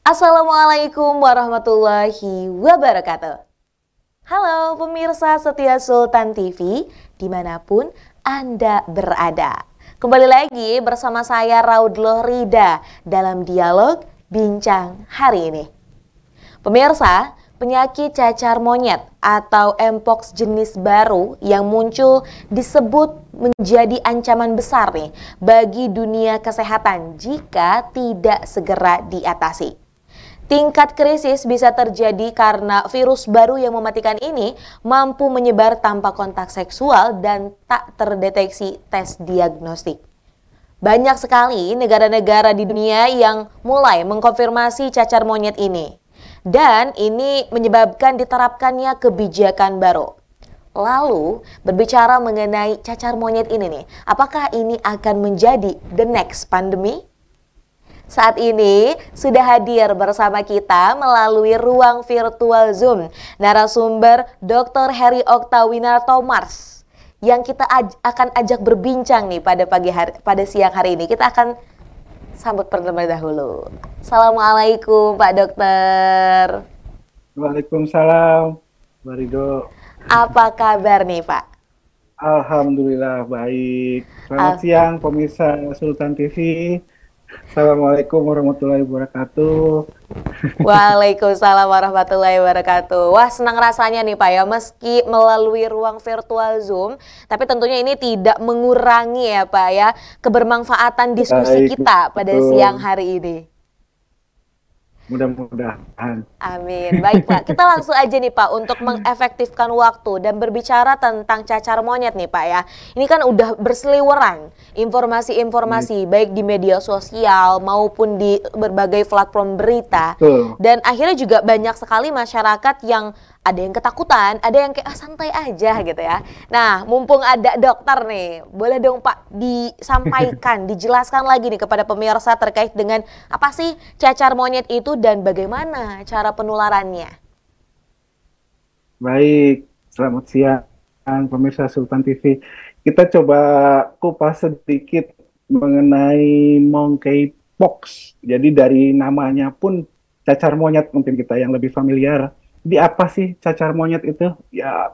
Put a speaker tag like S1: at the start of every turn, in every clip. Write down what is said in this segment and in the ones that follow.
S1: Assalamualaikum warahmatullahi wabarakatuh. Halo pemirsa setia Sultan TV, dimanapun Anda berada. Kembali lagi bersama saya Raudloh Rida dalam dialog Bincang hari ini. Pemirsa, penyakit cacar monyet atau Mpox jenis baru yang muncul disebut menjadi ancaman besar nih bagi dunia kesehatan jika tidak segera diatasi. Tingkat krisis bisa terjadi karena virus baru yang mematikan ini mampu menyebar tanpa kontak seksual dan tak terdeteksi tes diagnostik. Banyak sekali negara-negara di dunia yang mulai mengkonfirmasi cacar monyet ini. Dan ini menyebabkan diterapkannya kebijakan baru. Lalu, berbicara mengenai cacar monyet ini nih, apakah ini akan menjadi the next pandemi? Saat ini sudah hadir bersama kita melalui ruang virtual Zoom narasumber Dr. Heri Oktawinarto Mars yang kita akan ajak berbincang nih pada siang hari ini. Kita akan sambut terlebih dahulu. Assalamualaikum Pak Dokter.
S2: Waalaikumsalam, Mbak Ridho.
S1: Apa kabar nih Pak?
S2: Alhamdulillah baik. Selamat siang pemirsa Sultan TV. Assalamualaikum warahmatullahi wabarakatuh.
S1: Waalaikumsalam warahmatullahi wabarakatuh. Wah, senang rasanya nih Pak ya, meski melalui ruang virtual Zoom, tapi tentunya ini tidak mengurangi ya Pak ya, kebermanfaatan diskusi kita pada siang hari ini.
S2: Mudah-mudahan.
S1: Amin. Baik Pak, kita langsung aja nih Pak untuk mengefektifkan waktu dan berbicara tentang cacar monyet nih Pak ya. Ini kan udah berseliweran informasi-informasi baik di media sosial maupun di berbagai platform berita. Dan akhirnya juga banyak sekali masyarakat yang ada yang ketakutan, ada yang kayak santai aja gitu ya. Nah, mumpung ada dokter nih, boleh dong Pak disampaikan, dijelaskan lagi nih kepada pemirsa terkait dengan apa sih cacar monyet itu dan bagaimana cara penularannya.
S2: Baik, selamat siang pemirsa Sultan TV. Kita coba kupas sedikit mengenai monkeypox. Jadi dari namanya pun cacar monyet mungkin kita yang lebih familiar. Di apa sih cacar monyet itu? Ya,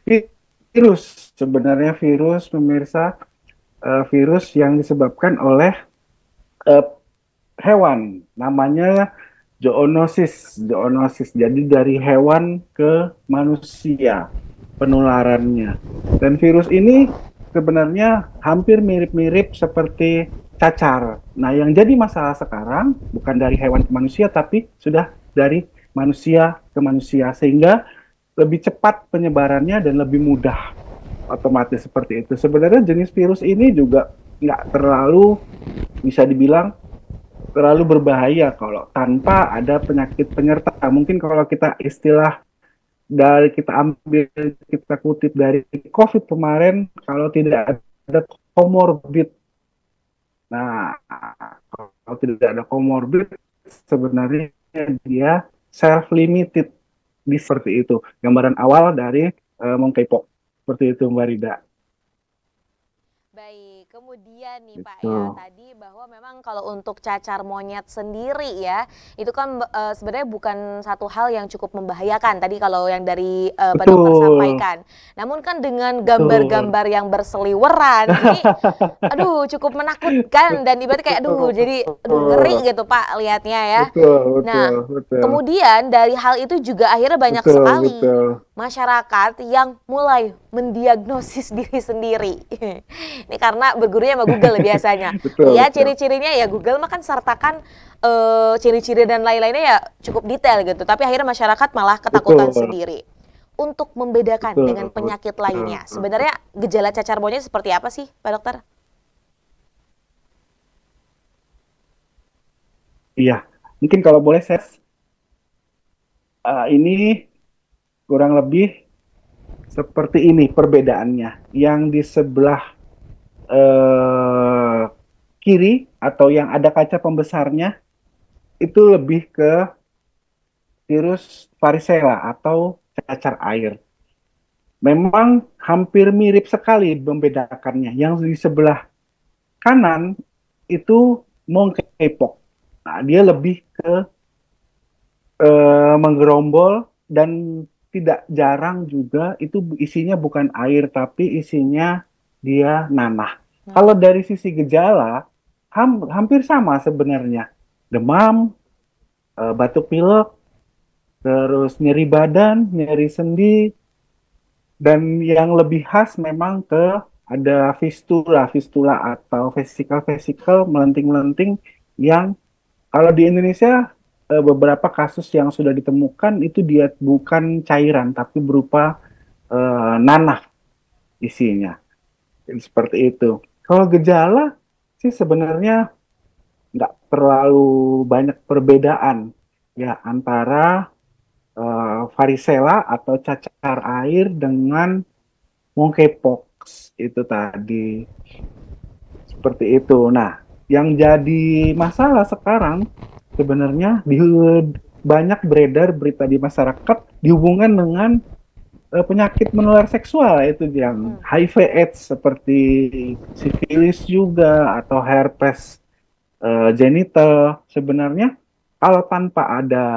S2: virus. Sebenarnya virus, pemirsa, virus yang disebabkan oleh hewan. Namanya zoonosis. Jadi dari hewan ke manusia penularannya. Dan virus ini sebenarnya hampir mirip-mirip seperti cacar. Nah, yang jadi masalah sekarang bukan dari hewan ke manusia, tapi sudah dari manusia ke manusia, sehingga lebih cepat penyebarannya dan lebih mudah, otomatis seperti itu. Sebenarnya jenis virus ini juga nggak terlalu, bisa dibilang terlalu berbahaya kalau tanpa ada penyakit penyerta. Mungkin kalau kita istilah dari kita kutip dari COVID kemarin, kalau tidak ada comorbid. Nah, kalau tidak ada comorbid, sebenarnya dia self-limited, seperti itu. Gambaran awal dari monkeypox. Seperti itu Mbak Rida.
S1: Baik, kemudian nih Pak ya, tadi bahwa memang kalau untuk cacar monyet sendiri ya, itu kan sebenarnya bukan satu hal yang cukup membahayakan tadi kalau yang dari Pak Dokter sampaikan. Namun kan dengan gambar-gambar yang berseliweran, ini aduh cukup menakutkan dan ibaratnya kayak jadi ngeri gitu Pak lihatnya ya. Kemudian dari hal itu juga akhirnya banyak sekali masyarakat yang mulai mendiagnosis diri sendiri. Ini karena bergurunya sama Google biasanya. Ya ciri-cirinya ya Google mah kan sertakan ciri-ciri dan lain-lainnya ya cukup detail gitu. Tapi akhirnya masyarakat malah ketakutan sendiri. Untuk membedakan dengan penyakit lainnya, sebenarnya gejala cacar monyet seperti apa sih Pak Dokter?
S2: Iya, mungkin kalau boleh saya ini kurang lebih seperti ini perbedaannya. Yang di sebelah kiri atau yang ada kaca pembesarnya itu lebih ke virus varicella atau cacar air. Memang hampir mirip sekali membedakannya. Yang di sebelah kanan itu monkeypox. Nah, dia lebih ke menggerombol, dan tidak jarang juga itu isinya bukan air tapi isinya dia nanah. Kalau dari sisi gejala hampir sama sebenarnya. Demam, batuk pilek, terus nyeri badan, nyeri sendi, dan yang lebih khas memang ke ada fistula atau vesikel melenting-melenting yang kalau di Indonesia beberapa kasus yang sudah ditemukan itu dia bukan cairan tapi berupa nanah isinya. Jadi seperti itu. Kalau gejala sih sebenarnya nggak terlalu banyak perbedaan ya antara varicella atau cacar air dengan monkeypox itu tadi. Seperti itu. Nah, yang jadi masalah sekarang sebenarnya banyak beredar berita di masyarakat dihubungkan dengan penyakit menular seksual, itu yang HIV/AIDS seperti sifilis juga atau herpes genital. Sebenarnya kalau tanpa ada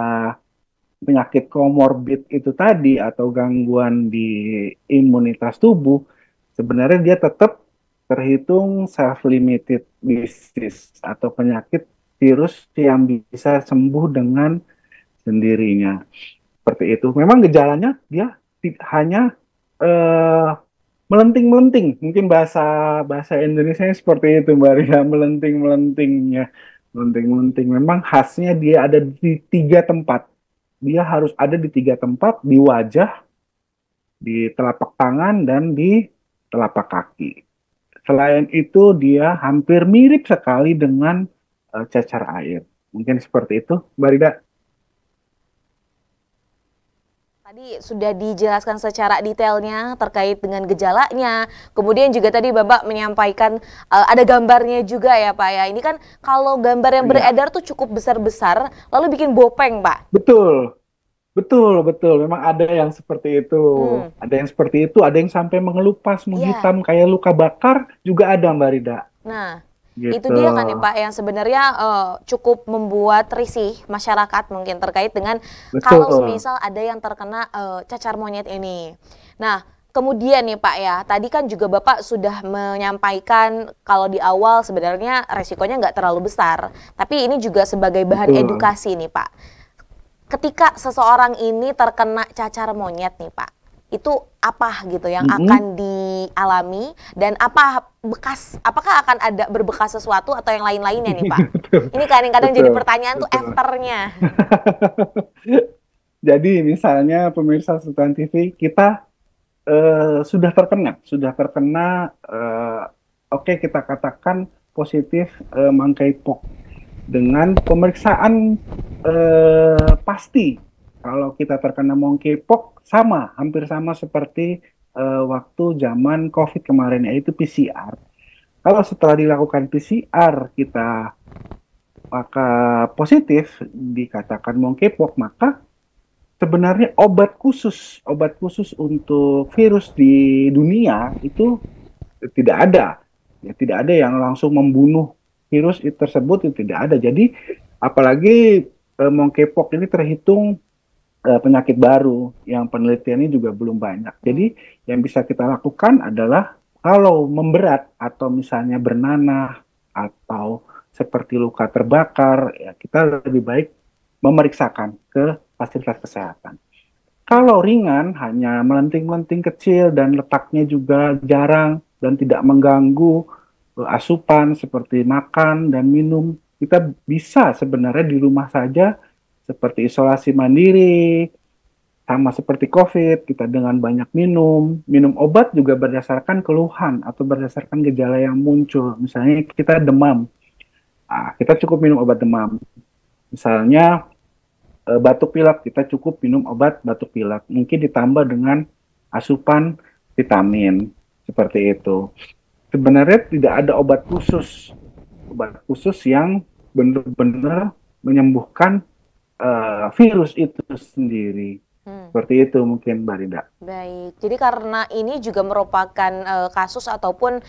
S2: penyakit komorbid itu tadi atau gangguan di imunitas tubuh, sebenarnya dia tetap terhitung self-limited disease atau penyakit virus yang bisa sembuh dengan sendirinya. Seperti itu. Memang gejalanya dia hanya melenting-melenting. Mungkin bahasa Indonesia seperti itu, Mbak Ria, melenting-melentingnya. Melenting-melenting. Memang khasnya dia ada di 3 tempat. Dia harus ada di 3 tempat, di wajah, di telapak tangan, dan di telapak kaki. Selain itu, dia hampir mirip sekali dengan cacar air. Mungkin seperti itu, Mbak Rida.
S1: Tadi sudah dijelaskan secara detailnya terkait dengan gejalanya. Kemudian juga tadi Bapak menyampaikan ada gambarnya juga ya Pak ya. Ini kan kalau gambar yang beredar tuh cukup besar-besar, lalu bikin bopeng Pak.
S2: Betul. Memang ada yang seperti itu. Ada yang seperti itu, ada yang sampai mengelupas, menghitam kayak luka bakar juga ada Mbak Rida.
S1: Nah, gitu. Itu dia kan nih Pak yang sebenarnya cukup membuat risih masyarakat mungkin terkait dengan kalau misal ada yang terkena cacar monyet ini. Nah, kemudian nih Pak ya, tadi kan juga Bapak sudah menyampaikan kalau di awal sebenarnya resikonya nggak terlalu besar. Tapi ini juga sebagai bahan edukasi nih Pak. Ketika seseorang ini terkena cacar monyet nih Pak, itu apa gitu yang akan dialami dan apakah akan ada berbekas sesuatu atau yang lain-lainnya nih Pak? Ini kadang-kadang jadi pertanyaan tuh afternya.
S2: Jadi misalnya pemirsa Sultan TV, kita sudah terkena oke, kita katakan positif monkeypox dengan pemeriksaan pasti. Kalau kita terkena monkeypox hampir sama seperti waktu zaman COVID kemarin, yaitu PCR. Kalau setelah dilakukan PCR kita maka positif dikatakan monkeypox, maka sebenarnya obat khusus untuk virus di dunia itu tidak ada. Ya, tidak ada yang langsung membunuh virus tersebut, itu tidak ada. Jadi apalagi monkeypox ini terhitung penyakit baru yang penelitiannya juga belum banyak. Jadi yang bisa kita lakukan adalah kalau memberat atau misalnya bernanah atau seperti luka terbakar, ya kita lebih baik memeriksakan ke fasilitas kesehatan. Kalau ringan, hanya melenting-melenting kecil dan letaknya juga jarang dan tidak mengganggu asupan seperti makan dan minum, kita bisa sebenarnya di rumah saja seperti isolasi mandiri, sama seperti COVID, kita dengan banyak minum obat juga berdasarkan keluhan atau berdasarkan gejala yang muncul. Misalnya kita demam, kita cukup minum obat demam. Misalnya batuk pilek, kita cukup minum obat batuk pilek. Mungkin ditambah dengan asupan vitamin, seperti itu. Sebenarnya tidak ada obat khusus yang benar-benar menyembuhkan virus itu sendiri. Seperti itu mungkin Mbak Rida.
S1: Baik, jadi karena ini juga merupakan kasus ataupun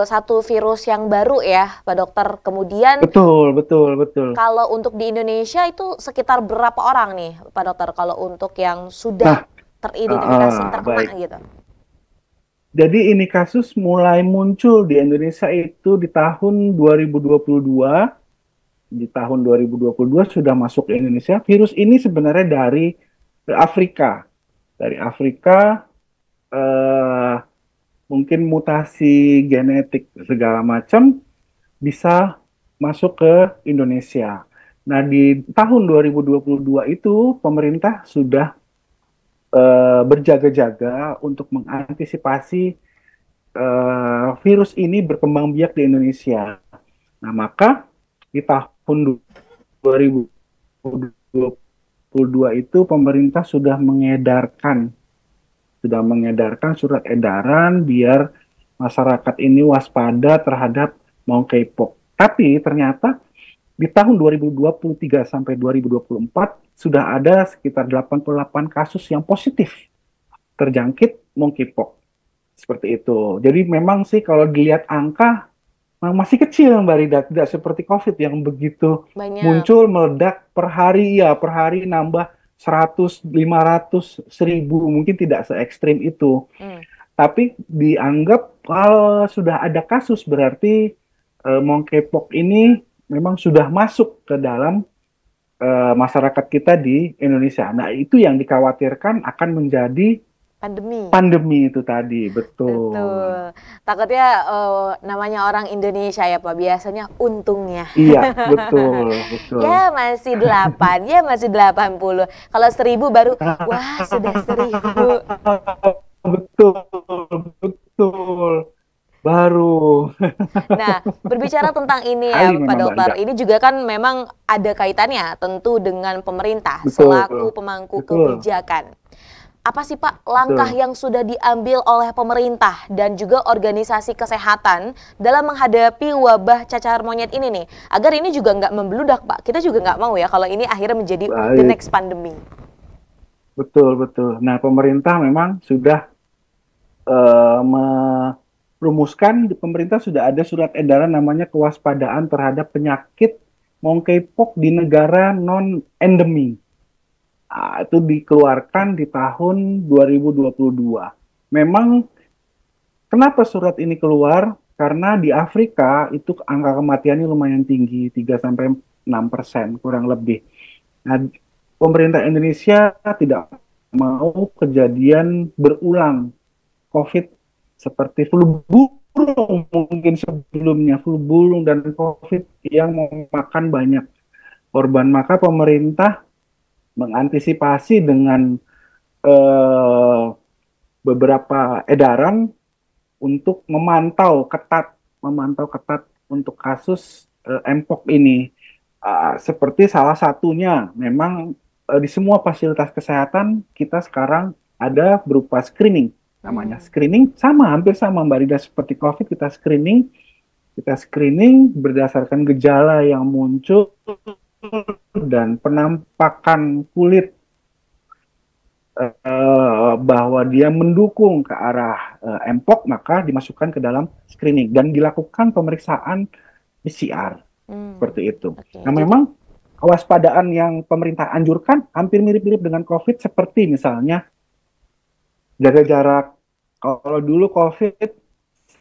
S1: satu virus yang baru ya, Pak Dokter. Kemudian
S2: Betul, betul, betul.
S1: kalau untuk di Indonesia itu sekitar berapa orang nih, Pak Dokter, kalau untuk yang
S2: Nah,
S1: sudah teridentifikasi terkena
S2: baik.
S1: gitu?
S2: Jadi ini kasus mulai muncul di Indonesia itu di tahun 2022. Di tahun 2022 sudah masuk ke Indonesia. Virus ini sebenarnya dari Afrika. Dari Afrika, eh, mungkin mutasi genetik segala macam bisa masuk ke Indonesia. Nah, di tahun 2022 itu pemerintah sudah berjaga-jaga untuk mengantisipasi virus ini berkembang biak di Indonesia. Nah, maka di tahun 2022 itu pemerintah sudah mengedarkan surat edaran biar masyarakat ini waspada terhadap monkeypox. Tapi ternyata di tahun 2023 sampai 2024 sudah ada sekitar 88 kasus yang positif terjangkit monkeypox. Seperti itu. Jadi memang sih kalau dilihat angka masih kecil Mbak Rida, tidak seperti COVID yang begitu
S1: Banyak.
S2: muncul meledak per hari, ya per hari nambah 100, 500, 1000, mungkin tidak se ekstrim itu. Tapi dianggap kalau sudah ada kasus berarti monkeypox ini memang sudah masuk ke dalam masyarakat kita di Indonesia. Nah, itu yang dikhawatirkan akan menjadi
S1: Pandemi.
S2: pandemi itu tadi, betul.
S1: Betul. Takutnya namanya orang Indonesia ya Pak, biasanya untungnya.
S2: Iya, betul, betul.
S1: Ya masih 8, ya masih 80. Kalau 1000 baru, wah sudah 1000.
S2: Betul, betul. Baru.
S1: Nah, berbicara tentang ini ya
S2: Kali
S1: Pak
S2: memang Mbak
S1: Dokter,
S2: Ida.
S1: ini juga kan memang ada kaitannya tentu dengan pemerintah
S2: Betul,
S1: selaku pemangku
S2: betul,
S1: kebijakan. Apa sih Pak langkah
S2: betul.
S1: yang sudah diambil oleh pemerintah dan juga organisasi kesehatan dalam menghadapi wabah cacar monyet ini nih? Agar ini juga nggak membludak Pak. Kita juga nggak mau ya kalau ini akhirnya menjadi the
S2: Baik,
S1: next pandemi.
S2: betul, betul. Nah, pemerintah memang sudah merumuskan, pemerintah sudah ada surat edaran namanya kewaspadaan terhadap penyakit monkeypox di negara non-endemi. Itu dikeluarkan di tahun 2022. Memang kenapa surat ini keluar? Karena di Afrika itu angka kematiannya lumayan tinggi, 3-6% kurang lebih. Nah, pemerintah Indonesia tidak mau kejadian berulang COVID seperti flu burung mungkin sebelumnya, flu burung dan COVID yang memakan banyak korban. Maka pemerintah mengantisipasi dengan beberapa edaran untuk memantau ketat untuk kasus Mpox ini. Seperti salah satunya, memang di semua fasilitas kesehatan kita sekarang ada berupa screening. Namanya screening hampir sama Mbak Rida seperti COVID, kita screening berdasarkan gejala yang muncul dan penampakan kulit bahwa dia mendukung ke arah Mpox, maka dimasukkan ke dalam screening dan dilakukan pemeriksaan PCR seperti itu. Nah, memang kewaspadaan yang pemerintah anjurkan hampir mirip-mirip dengan COVID, seperti misalnya jaga jarak. Kalau dulu COVID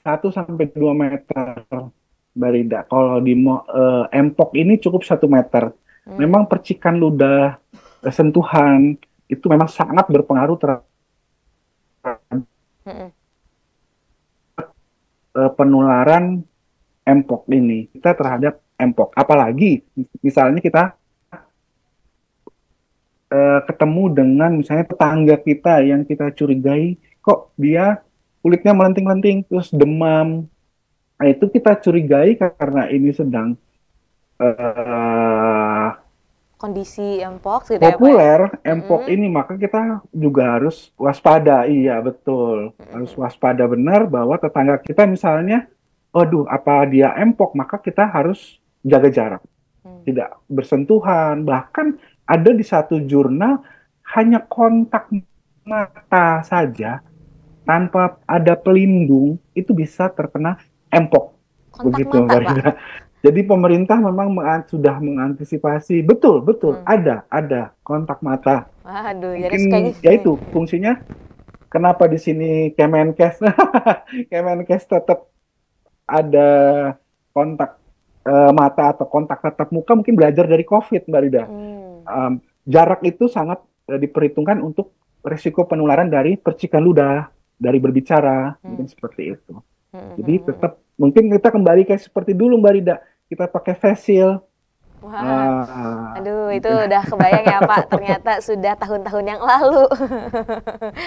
S2: 1-2 meter, Mbak Rida. Kalau di Mpox ini cukup 1 meter. Memang percikan ludah, sentuhan itu memang sangat berpengaruh terhadap penularan Mpox ini. Kita terhadap Mpox. Apalagi misalnya kita ketemu dengan misalnya tetangga kita yang kita curigai, kok dia kulitnya melenting-lenting, terus demam. Nah, itu kita curigai karena ini sedang
S1: Kondisi Mpox gitu
S2: populer,
S1: ya Pak?
S2: Mpox ini, maka kita juga harus waspada. Iya, betul. Harus waspada benar bahwa tetangga kita misalnya, aduh, apa dia Mpox, maka kita harus jaga jarak. Tidak bersentuhan. Bahkan ada di satu jurnal hanya kontak mata saja tanpa ada pelindung itu bisa terkena Mpox.
S1: Kontak
S2: Begitu,
S1: mata,
S2: Mbak
S1: Pak.
S2: Rida. Jadi pemerintah memang sudah mengantisipasi. Betul, betul.
S1: Hmm.
S2: Ada kontak mata.
S1: Waduh, jadi kayaknya
S2: Mungkin ya itu fungsinya. Kenapa di sini Kemenkes, Kemenkes tetap ada kontak mata atau kontak tatap muka, mungkin belajar dari COVID, Mbak Rida.
S1: hmm.
S2: Jarak itu sangat diperhitungkan untuk risiko penularan dari percikan ludah, dari berbicara, mungkin seperti itu. Jadi tetap mungkin kita kembali kayak seperti dulu, Mbak Rida. Kita pakai face shield.
S1: Wah, aduh itu udah kebayang ya Pak, ternyata sudah tahun-tahun yang lalu.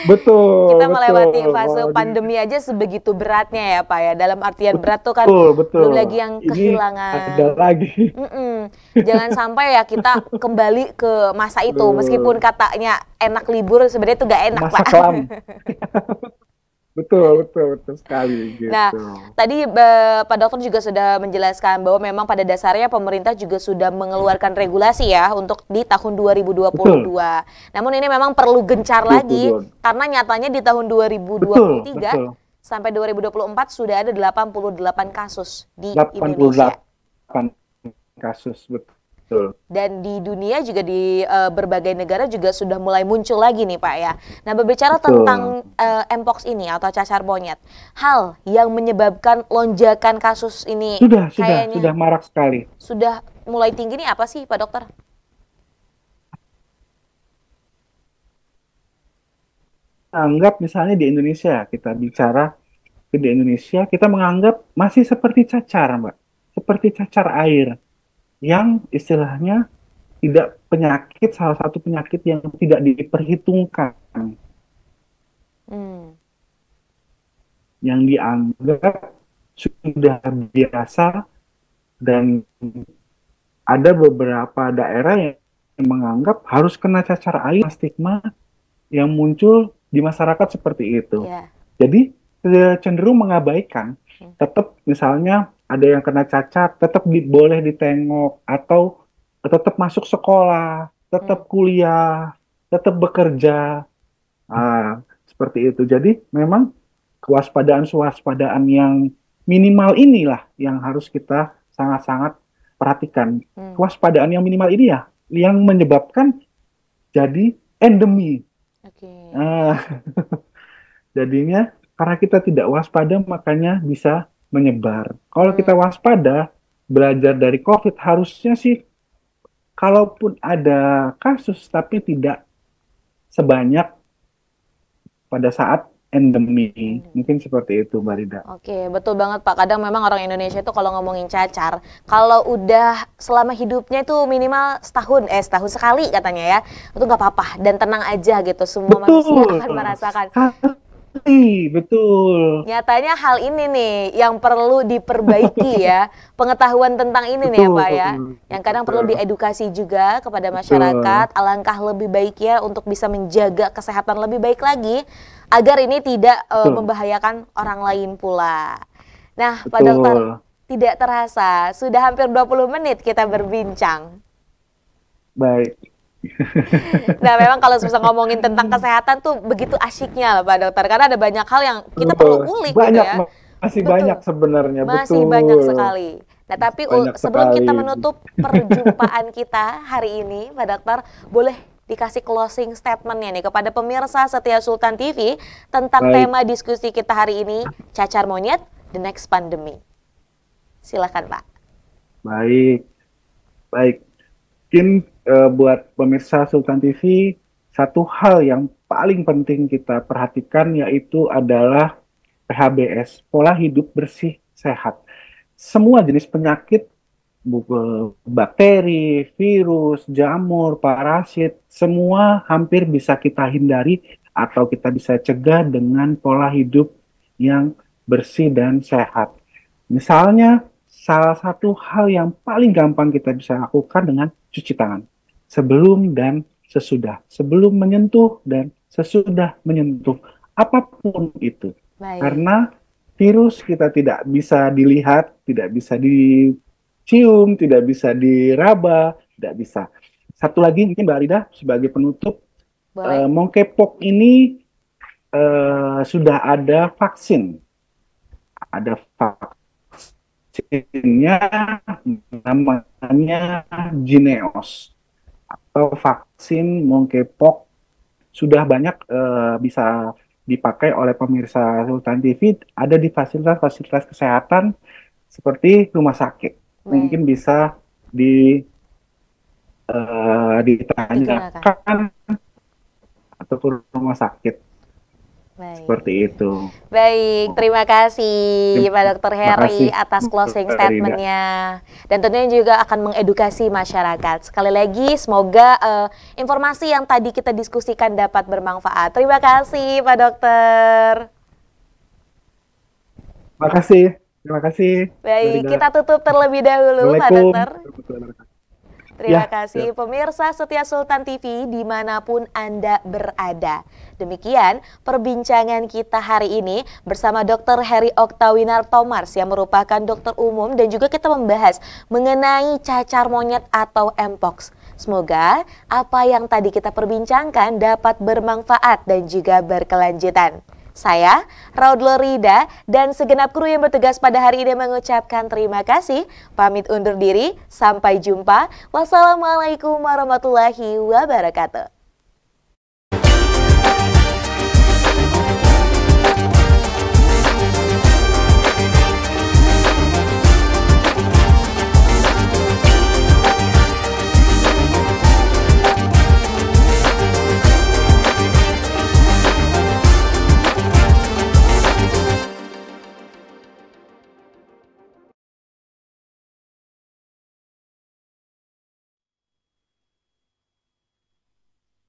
S2: Betul,
S1: Kita melewati
S2: betul.
S1: fase
S2: Wah,
S1: pandemi aja sebegitu beratnya ya Pak ya. Dalam artian berat tuh kan
S2: betul,
S1: belum
S2: betul.
S1: lagi yang
S2: Ini ada
S1: kehilangan.
S2: lagi.
S1: Jangan sampai ya kita kembali ke masa itu, meskipun
S2: Aduh,
S1: katanya enak libur, sebenarnya itu gak enak
S2: masa
S1: Pak.
S2: kelam. Betul, betul, betul sekali
S1: Nah,
S2: gitu.
S1: tadi Pak Dokter juga sudah menjelaskan bahwa memang pada dasarnya pemerintah juga sudah mengeluarkan regulasi ya untuk di tahun 2022.
S2: Betul,
S1: Namun ini memang perlu gencar lagi
S2: 22.
S1: karena nyatanya di tahun
S2: Betul,
S1: 2023
S2: betul.
S1: sampai 2024 sudah ada 88 kasus di Indonesia.
S2: 88 kasus, betul.
S1: Dan di dunia juga di berbagai negara juga sudah mulai muncul lagi nih Pak ya. Nah, berbicara
S2: Betul.
S1: tentang Mpox ini atau cacar monyet, hal yang menyebabkan lonjakan kasus ini
S2: Sudah marak sekali.
S1: sudah mulai tinggi nih apa sih Pak Dokter?
S2: Anggap misalnya di Indonesia, kita bicara di Indonesia, kita menganggap masih seperti cacar, Mbak. Seperti cacar air yang istilahnya tidak penyakit, salah satu penyakit yang tidak diperhitungkan,
S1: Hmm.
S2: yang dianggap sudah biasa, dan ada beberapa daerah yang menganggap harus kena cacar air, stigma yang muncul di masyarakat seperti itu.
S1: Ya.
S2: Jadi cenderung mengabaikan, tetap misalnya ada yang kena cacat, tetap boleh ditengok, atau tetap masuk sekolah, tetap kuliah, tetap bekerja, seperti itu. Jadi memang kewaspadaan yang minimal inilah yang harus kita sangat-sangat perhatikan. Kewaspadaan yang minimal ini ya, yang menyebabkan jadi endemi.
S1: Oke.
S2: Jadinya karena kita tidak waspada makanya bisa menyebar. Kalau kita waspada, belajar dari COVID, harusnya sih kalaupun ada kasus tapi tidak sebanyak pada saat endemi. Mungkin seperti itu, Mbak Rida.
S1: Oke, betul banget Pak. Kadang memang orang Indonesia itu kalau ngomongin cacar, kalau udah selama hidupnya itu minimal setahun sekali katanya ya, itu nggak apa-apa dan tenang aja gitu. Semua manusia akan merasakan.
S2: Betul.
S1: Nyatanya hal ini nih yang perlu diperbaiki ya, pengetahuan tentang ini nih ya Pak ya, yang kadang perlu diedukasi juga kepada masyarakat, alangkah lebih baiknya untuk bisa menjaga kesehatan lebih baik lagi, agar ini tidak membahayakan orang lain pula. Nah, Pak Dokter, tidak terasa, sudah hampir 20 menit kita berbincang.
S2: Baik.
S1: Nah, memang kalau bisa ngomongin tentang kesehatan tuh begitu asyiknya lah Pak Dokter, karena ada banyak hal yang kita perlu ulik
S2: banyak,
S1: gitu ya.
S2: Masih banyak sebenarnya,
S1: masih banyak sekali. Nah, tapi sebelum kita menutup perjumpaan kita hari ini, Pak Dokter, boleh dikasih closing statement-nya nih kepada pemirsa setia Sultan TV tentang tema diskusi kita hari ini, cacar monyet, the next pandemic. Silakan, Pak.
S2: Baik. Mungkin buat pemirsa Sultan TV, satu hal yang paling penting kita perhatikan yaitu adalah PHBS, pola hidup bersih sehat. Semua jenis penyakit, bakteri, virus, jamur, parasit, semua hampir bisa kita hindari atau kita bisa cegah dengan pola hidup yang bersih dan sehat. Misalnya, salah satu hal yang paling gampang kita bisa lakukan dengan cuci tangan. Sebelum dan sesudah. Sebelum menyentuh dan sesudah menyentuh. Apapun itu.
S1: Baik.
S2: Karena virus kita tidak bisa dilihat, tidak bisa dicium, tidak bisa diraba, tidak bisa. Satu lagi mungkin Mbak Rida sebagai penutup,
S1: Boleh.
S2: Monkeypox ini sudah ada vaksin. Ada vaksinnya, namanya Jynneos atau vaksin monkeypox. Sudah banyak bisa dipakai oleh pemirsa Sultan TV, ada di fasilitas-fasilitas kesehatan seperti rumah sakit.
S1: Baik.
S2: Mungkin bisa
S1: Digunakan.
S2: ditanyakan atau ke rumah sakit.
S1: Baik.
S2: Seperti itu.
S1: Baik, terima kasih Pak Dr.
S2: Terima
S1: Heri
S2: kasih,
S1: atas closing
S2: Mbak Rida.
S1: statement-nya. Dan tentunya juga akan mengedukasi masyarakat. Sekali lagi, semoga informasi yang tadi kita diskusikan dapat bermanfaat. Terima kasih Pak Dokter.
S2: Terima kasih.
S1: Baik,
S2: Mbak Rida.
S1: kita tutup terlebih dahulu Pak Dokter.
S2: Assalamualaikum.
S1: Terima
S2: Ya,
S1: kasih pemirsa setia Sultan TV dimanapun Anda berada. Demikian perbincangan kita hari ini bersama Dr. Heri Oktawinartomars yang merupakan dokter umum dan juga kita membahas mengenai cacar monyet atau Mpox. Semoga apa yang tadi kita perbincangkan dapat bermanfaat dan juga berkelanjutan. Saya, Raudlo Rida, dan segenap kru yang bertugas pada hari ini mengucapkan terima kasih. Pamit undur diri, sampai jumpa. Wassalamualaikum warahmatullahi wabarakatuh.